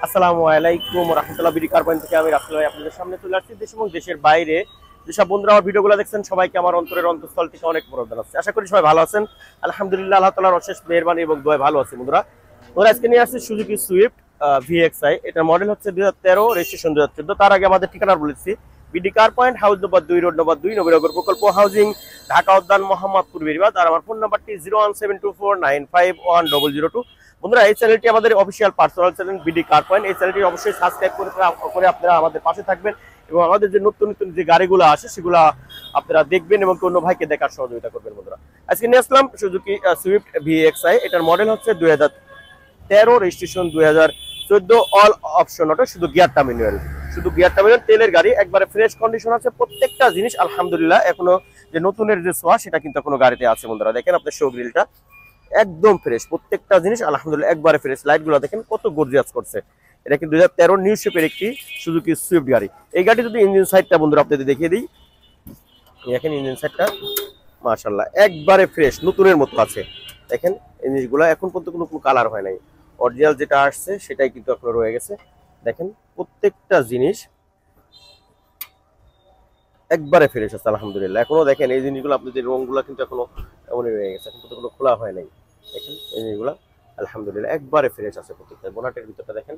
আসসালামু আলাইকুম রাহমাতুল্লাহ। বিডি কার পয়েন্ট থেকে আমি রাসেল ভাই আপনাদের সামনে চলে আসছি। দেশ এবং দেশের বাইরে যেসব বন্ধুরা আমার ভিডিওগুলো দেখছেন সবাইকে আমার অন্তরের অন্তঃস্থল থেকে অনেক বড় আছে। আশা করি সবাই ভালো আছেন। আলহামদুলিল্লাহ, আল্লাহ তাআলার অশেষ মেহেরবানি এবং দোয়ায় ভালো আছি বন্ধুরা। আজকে নিয়ে আসছি সুজুকি সুইফট ভিএক্সআই। এটার মডেল হচ্ছে 2013, রেজিস্ট্রেশন 2014। তার আগে আমাদের ঠিকানা বলেছি BD car point, house number 2, road number 2, Nabinagar প্রকল্প হাউজিং, ঢাকা উদ্যান, মোহাম্মদপুর বেরিবাদ। আর আমার ফোন নাম্বারটি 01724951002। বন্ধুরা, এই চ্যানেলটি আমাদের official personal channel BD car point. এই চ্যানেলটি অবশ্যই সাবস্ক্রাইব করে আপনারা আমাদের পাশে থাকবেন এবং আমাদের যে নতুন নতুন যে গাড়িগুলো আসে সেগুলো আপনারা দেখবেন এবং অন্য ভাইকে দেখার সহযোগিতা করবেন বন্ধুরা। আজকে নিয়ে আসলাম সুজুকি সুইফট ভিএক্সআই। এটার মডেল হচ্ছে 2013, রেজিস্ট্রেশন 2014, অল অপশন অটো, শুধু গিয়ারটা ম্যানুয়াল। শুধু গিয়ারটা ম্যানুয়াল, তেলের গাড়ি, একবারে ফ্রেশ কন্ডিশন আছে প্রত্যেকটা জিনিস আলহামদুলিল্লাহ। এখনো যে নতুনের যে সোয়া সেটা কিন্তু কোনো গাড়িতে আছে বন্ধুরা। দেখেন আপনার শো গ্রিলটা একদম ফ্রেশ, প্রত্যেকটা জিনিস আলহামদুলিল্লাহ একবারে ফ্রেশ। লাইট গুলো দেখেন কত গর্জিয়াস করছে। এটা কিন্তু 2013 নিউ শেপের একটি সুজুকি সুইফট গাড়ি। এই গাড়ি যদি ইঞ্জিন সাইডটা বন্ধুরা আপনাদের দেখিয়ে দিই, দেখেন ইঞ্জিন সাইডটা মাশাআল্লাহ একবারে ফ্রেশ, নতুনের মতো আছে। দেখেন এই জিনিসগুলো এখন পর্যন্ত কোনো কালার হয় নাই, অরিজিনাল যেটা আসছে সেটাই কিন্তু এখনো রয়ে গেছে। দেখেন প্রত্যেকটা জিনিস একবারে ফ্রেশ আছে আলহামদুলিল্লাহ। এখনো দেখেন এই জিনিসগুলো আপনাদের রংগুলো কিন্তু এখনো এমনই রয়ে গেছে, এখন পর্যন্ত কোনো খোলা হয় নাই। দেখেন এই জিনিসগুলো আলহামদুলিল্লাহ একবারে ফ্রেশ আছে প্রত্যেকটা। বোনাটের ভিতরটা দেখেন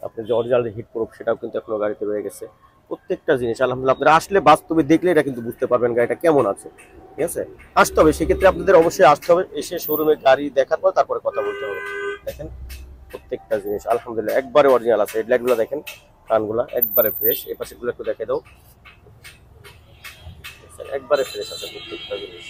আপনি যে অরিজিনাল হিট প্রুফ সেটাও কিন্তু এখনো গাড়িতে রয়ে গেছে। প্রত্যেকটা জিনিস আলহামদুলিল্লাহ আপনারা আসলে বাস্তবে দেখলে এটা কিন্তু বুঝতে পারবেন গাড়িটা কেমন আছে। ঠিক আছে, আসতে হবে, সেক্ষেত্রে আপনাদের অবশ্যই আসতে হবে, এসে শোরুমে গাড়ি দেখার পর তারপরে কথা বলতে হবে। দেখেন প্রত্যেকটা জিনিস আলহামদুলিল্লাহ একবারে অরিজিনাল আছে। হেডলাইট গুলো দেখেন, কানগুলা একবারে ফ্রেশ। এই পাশে গুলো একটু দেখে দাও, একবারে ফ্রেশ আছে প্রত্যেকটা জিনিস।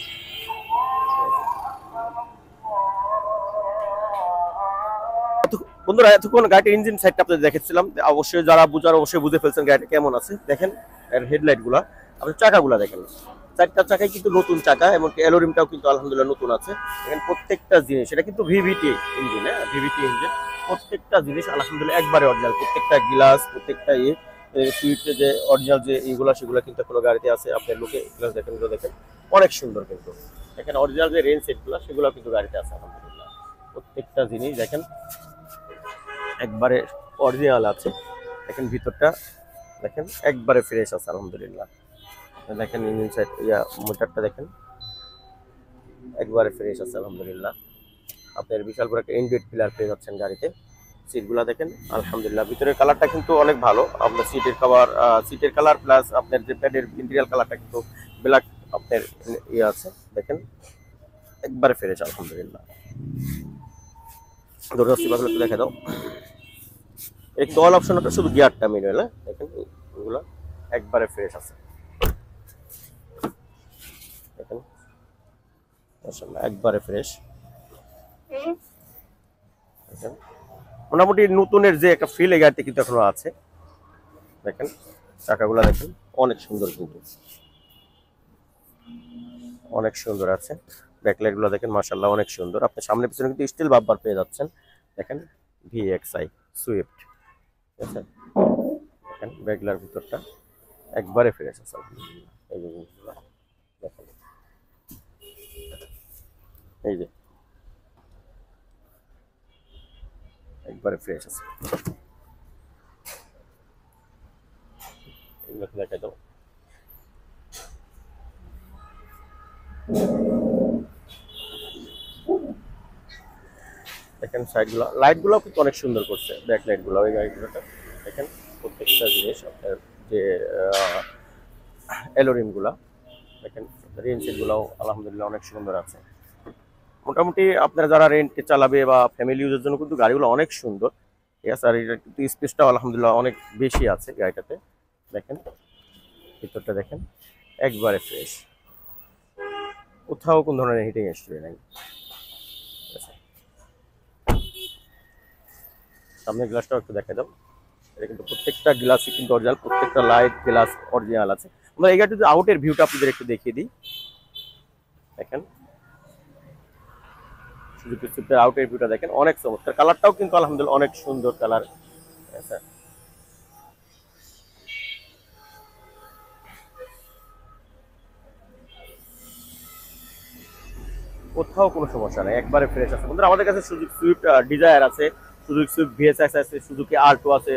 বন্ধুরা এতক্ষণ গাড়ির ইঞ্জিন সাইডটা আপনাদের দেখেছিলাম, অবশ্যই যারা বুঝার অবশ্যই বুঝে ফেলছেন গাড়িটা কেমন আছে। দেখেন এর হেডলাইট গুলা, আপনি চাকাগুলা দেখেন, চারটা চাকায় কিন্তু নতুন চাকা, এমনকি অ্যালোরিমটাও কিন্তু আলহামদুলিল্লাহ নতুন আছে। দেখেন প্রত্যেকটা জিনিস, এটা কিন্তু ভিভিটি ইঞ্জিন, হ্যাঁ ভিভিটি ইঞ্জিন। প্রত্যেকটা জিনিস আলহামদুলিল্লাহ একবারে অরিজিনাল, প্রত্যেকটা গ্লাস, প্রত্যেকটা সুইফটে যে অরিজিনাল যে এইগুলা সেগুলো কিন্তু কোনো গাড়িতে আছে। আপনার লোকে গ্লাস দেখেন, দেখেন অনেক সুন্দর কিন্তু। দেখেন অরিজিনাল যে রেঞ্জ সেটগুলো সেগুলো কিন্তু গাড়িতে আছে আলহামদুলিল্লাহ। প্রত্যেকটা জিনিস দেখেন একবারে অরিজিনাল আছে। দেখেন ভিতরটা দেখেন একবারে ফ্রেশ আছে আলহামদুলিল্লাহ। দেখেন ইঞ্জিন সাইড মোটরটা দেখেন একবারে ফ্রেশ আছে আলহামদুলিল্লাহ। আপনার বিশাল বড় একটা ইনবিল্ট পিলার পেয়ে যাচ্ছেন গাড়িতে। সিটগুলা দেখেন আলহামদুলিল্লাহ, ভিতরের কালারটা কিন্তু অনেক ভালো। আপনার সিটের কালার প্লাস আপনার যে প্যাডের ইন্টেরিয়াল কালারটা কিন্তু ব্ল্যাক আপনার আছে। দেখেন একবারে ফ্রেশ আলহামদুলিল্লাহ। দরজার সিবাগুলো একটু দেখে দাও, একটু অল অপশন আছে, শুধু গিয়ারটা ম্যানুয়াল। দেখেন এগুলো একবারে ফ্রেশ আছে। দেখেন মাশাআল্লাহ একবারে ফ্রেশ। দেখেন মোটামুটি নতুনের যে একটা ফিল এই গাড়িতে কিন্তু এখনো আছে। দেখেন চাকাগুলো দেখেন অনেক সুন্দর, কিন্তু অনেক সুন্দর আছে। ব্যাকলাইট গুলো দেখেন মাশাআল্লাহ অনেক সুন্দর। আপনি সামনে পিছনে কিন্তু স্টিল বাম্পার পেয়ে যাচ্ছেন। দেখেন ভিএক্সআই সুইফট, ঠিক আছে। দেখেন ব্যাকলার ভিতরটা একবারে ফ্রেশ আছে এই যে জিনিসগুলো দেখেন, এই যে একবারে ফ্রেশ আছে। এগুলো দেখাই দাও। দেখেন সাইডগুলো, লাইটগুলো কিন্তু অনেক সুন্দর করছে, ব্যাক লাইটগুলো ওই গাড়িগুলোটা। দেখেন প্রত্যেকটা জিনিস আপনার যে অ্যালোরিমগুলা দেখেন, রেঞ্জ সেটগুলোও আলহামদুলিল্লাহ অনেক সুন্দর আছে। মোটামুটি আপনারা যারা রেন্টে চালাবে বা ফ্যামিলি ইউজের জন্য কিন্তু গাড়িগুলো অনেক সুন্দর, ঠিক আছে। আর এটা কিন্তু স্পেসটাও আলহামদুলিল্লাহ অনেক বেশি আছে গাড়িটাতে। দেখেন ভিতরটা দেখেন একবারে ফ্রেশ, কোথাও কোন ধরনের হিটিং হিস্ট্রি নাই। সামনের গ্লাসটাও একটু দেখা দাও। এটা কিন্তু প্রত্যেকটা গ্লাসই কিন্তু অরিজিনাল, প্রত্যেকটা লাইট গ্লাস অরিজিনাল আছে। আমরা এই গাড়িতে আউটের ভিউটা আপনাদের একটু দেখিয়ে দিই। দেখেন সুজুকি সুইফটের আউটের ভিউটা দেখেন অনেক চমৎকার, কালারটাও কিন্তু আলহামদুলিল্লাহ অনেক সুন্দর কালার, ঠিক আছে। কোথাও কোনো সমস্যা নেই, একবারে ফ্রেশ আছে বন্ধুরা। আমাদের কাছে সুজুকি সুইফট ডিজায়ার আছে, সুজুকি সুইফট ভিএসএক্স আছে, সুজুকি আল্টো আছে,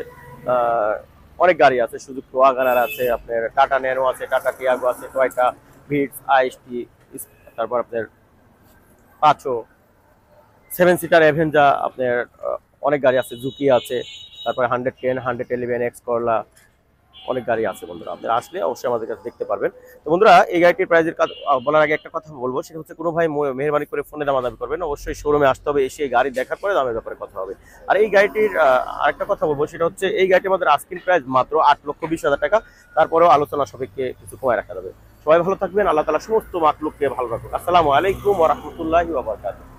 অনেক গাড়ি আছে, সুজুকি ওয়াগনার আছে, আপনার টাটা ন্যানো আছে, টাটা টিয়াগো আছে, টয়োটা ভিটস, আইএসটি, তারপর আপনার পাঁচো, 7 সিটার অ্যাভেঞ্জা, আপনার অনেক গাড়ি আছে, জুকি আছে, তারপরে 110, 111 এক্স করলা, অনেক গাড়ি আছে বন্ধুরা। আপনারা আসলে অবশ্যই আমাদের কাছে দেখতে পারবেন। তো বন্ধুরা, এই গাড়িটির প্রাইজের বলার আগে একটা কথা বলবো, সেটা হচ্ছে কোনো ভাই মেহরবানি করে ফোনে দামাদামি করবেন, অবশ্যই শোরুমে আসতে হবে, এসে গাড়ি দেখার পরে দামের ব্যাপারে কথা হবে। আর এই গাড়িটির আরেকটা কথা বলবো, সেটা হচ্ছে এই গাড়িটির আমাদের আস্কিং প্রাইস মাত্র 8,20,000 টাকা, তারপরেও আলোচনা সাপেক্ষে কিছু কমায় রাখা যাবে। সবাই ভালো থাকবেন, আল্লাহ তাআলা সমস্ত মাতলুককে ভালো রাখুক। আসসালামু আলাইকুম ওয়া রাহমাতুল্লাহি ওয়া বারাকাতুহু।